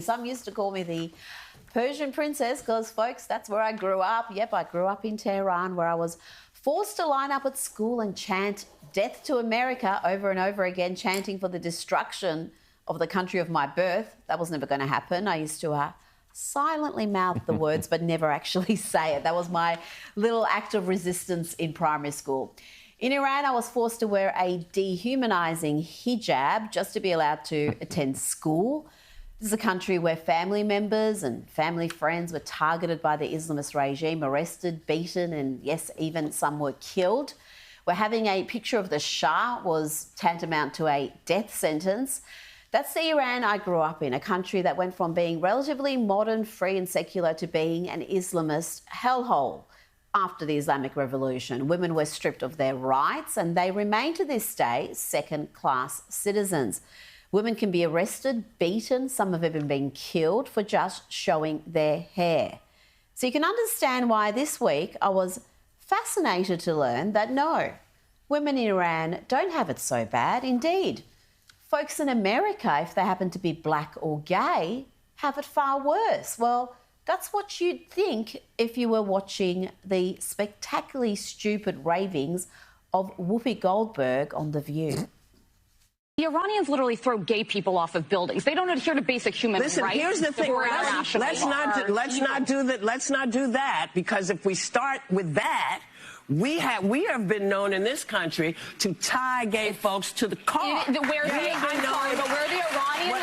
Some used to call me the Persian princess because, folks, that's where I grew up. Yep, I grew up in Tehran, where I was forced to line up at school and chant "Death to America" over and over again, chanting for the destruction of the country of my birth. That was never going to happen. I used to silently mouth the words but never actually say it. That was my little act of resistance in primary school. In Iran, I was forced to wear a dehumanising hijab just to be allowed to attend school. This is a country where family members and family friends were targeted by the Islamist regime, arrested, beaten, and yes, even some were killed. Where having a picture of the Shah was tantamount to a death sentence. That's the Iran I grew up in, a country that went from being relatively modern, free and secular to being an Islamist hellhole. After the Islamic Revolution, women were stripped of their rights and they remain to this day second-class citizens. Women can be arrested, beaten, some have even been killed for just showing their hair. So you can understand why this week I was fascinated to learn that no, women in Iran don't have it so bad. Indeed, folks in America, if they happen to be black or gay, have it far worse. Well, that's what you'd think if you were watching the spectacularly stupid ravings of Whoopi Goldberg on The View. The Iranians literally throw gay people off of buildings. They don't adhere to basic human rights. Listen, here's the thing. Let's not do that, because if we start with that, we have been known in this country to tie gay folks to the car. Where the Iranian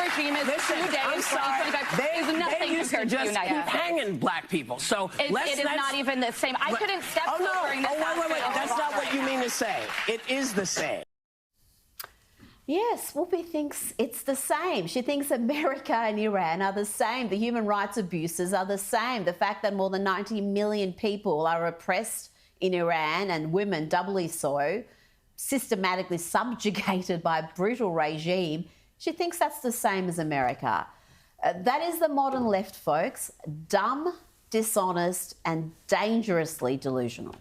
regime is today in 2025 is nothing compared to the United States. Keep hanging black people. So it is not even the same. I couldn't step during this. Wait. That's not what you mean to say. It is the same. Yes, Whoopi thinks it's the same. She thinks America and Iran are the same. The human rights abuses are the same. The fact that more than 90 million people are oppressed in Iran, and women doubly so, systematically subjugated by a brutal regime, she thinks that's the same as America. That is the modern left, folks. Dumb, dishonest and dangerously delusional.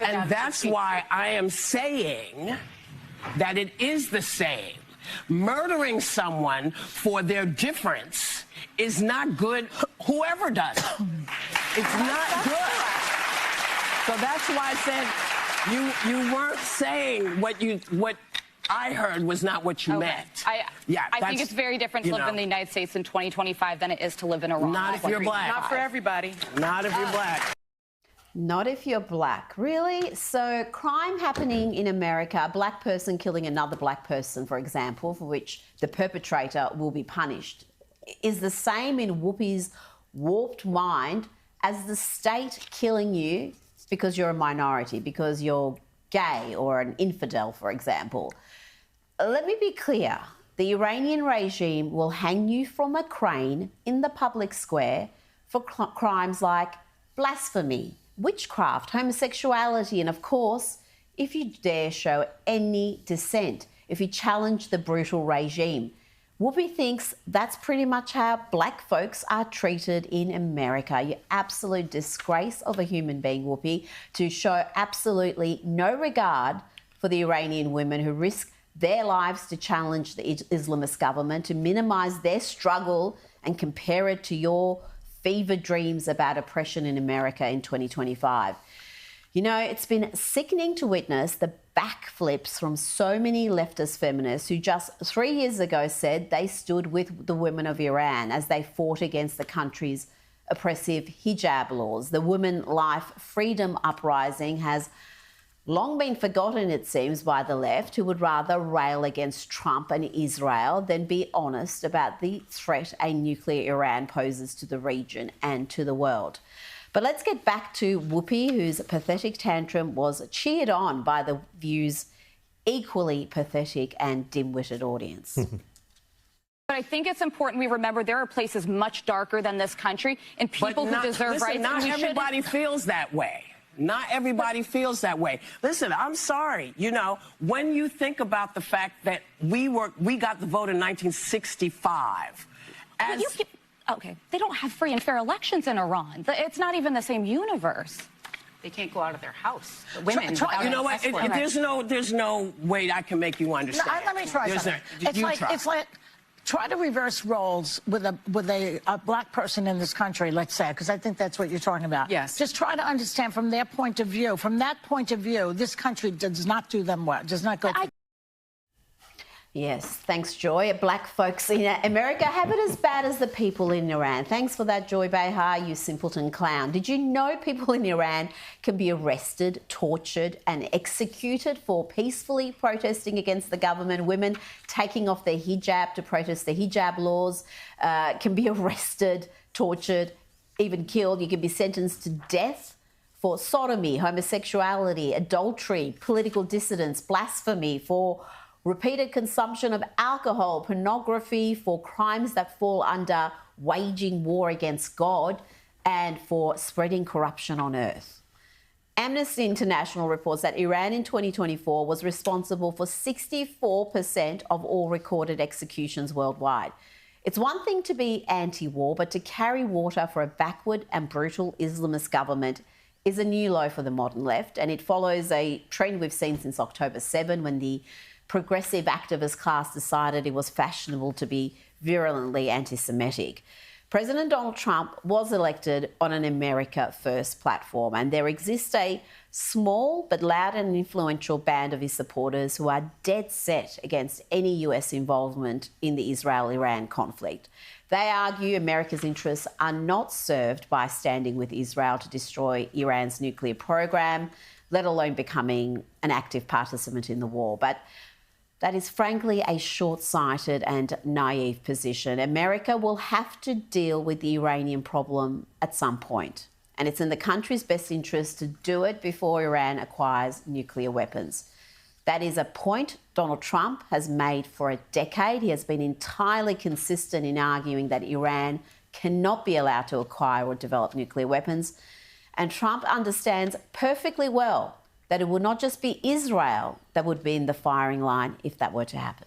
And that's why I am saying that it is the same. Murdering someone for their difference is not good, whoever does it. It's not good. So that's why I said you weren't saying what I heard was not what you meant. I think it's very different to live in the United States in 2025 than it is to live in Iran. Not if you're black. Not for everybody. Not if you're black. Not if you're black. Really? So crime happening in America, a black person killing another black person, for example, for which the perpetrator will be punished, is the same in Whoopi's warped mind as the state killing you because you're a minority, because you're gay or an infidel, for example. Let me be clear. The Iranian regime will hang you from a crane in the public square for crimes like blasphemy, witchcraft, homosexuality, and of course, if you dare show any dissent, if you challenge the brutal regime. Whoopi thinks that's pretty much how black folks are treated in America. You absolute disgrace of a human being, Whoopi, to show absolutely no regard for the Iranian women who risk their lives to challenge the Islamist government, to minimise their struggle and compare it to your fevered dreams about oppression in America in 2025. You know, it's been sickening to witness the backflips from so many leftist feminists who just 3 years ago said they stood with the women of Iran as they fought against the country's oppressive hijab laws. The Women Life Freedom Uprising has long been forgotten, it seems, by the left, who would rather rail against Trump and Israel than be honest about the threat a nuclear Iran poses to the region and to the world. But let's get back to Whoopi, whose pathetic tantrum was cheered on by The View's equally pathetic and dim-witted audience. But I think it's important we remember there are places much darker than this country and people who deserve rights. Not everybody feels that way. Not everybody feels that way. Listen, I'm sorry. You know, when you think about the fact that we got the vote in 1965. Okay, they don't have free and fair elections in Iran. It's not even the same universe. They can't go out of their house. The women. You know what? There's no way I can make you understand. No, let me try something. It's like try to reverse roles with a black person in this country, let's say, because I think that's what you're talking about. Yes. Just try to understand from their point of view. From that point of view, this country does not do them well, does not go... Yes, thanks, Joy. Black folks in America have it as bad as the people in Iran. Thanks for that, Joy Behar, you simpleton clown. Did you know people in Iran can be arrested, tortured and executed for peacefully protesting against the government? Women taking off their hijab to protest the hijab laws can be arrested, tortured, even killed. You can be sentenced to death for sodomy, homosexuality, adultery, political dissidence, blasphemy, for repeated consumption of alcohol, pornography, for crimes that fall under waging war against God, and for spreading corruption on earth. Amnesty International reports that Iran in 2024 was responsible for 64% of all recorded executions worldwide. It's one thing to be anti-war, but to carry water for a backward and brutal Islamist government is a new low for the modern left, and it follows a trend we've seen since October 7, when the progressive activist class decided it was fashionable to be virulently anti-Semitic. President Donald Trump was elected on an America First platform, and there exists a small but loud and influential band of his supporters who are dead set against any US involvement in the Israel-Iran conflict. They argue America's interests are not served by standing with Israel to destroy Iran's nuclear program, let alone becoming an active participant in the war. But that is frankly a short-sighted and naive position. America will have to deal with the Iranian problem at some point, and it's in the country's best interest to do it before Iran acquires nuclear weapons. That is a point Donald Trump has made for a decade. He has been entirely consistent in arguing that Iran cannot be allowed to acquire or develop nuclear weapons. And Trump understands perfectly well that it would not just be Israel that would be in the firing line if that were to happen.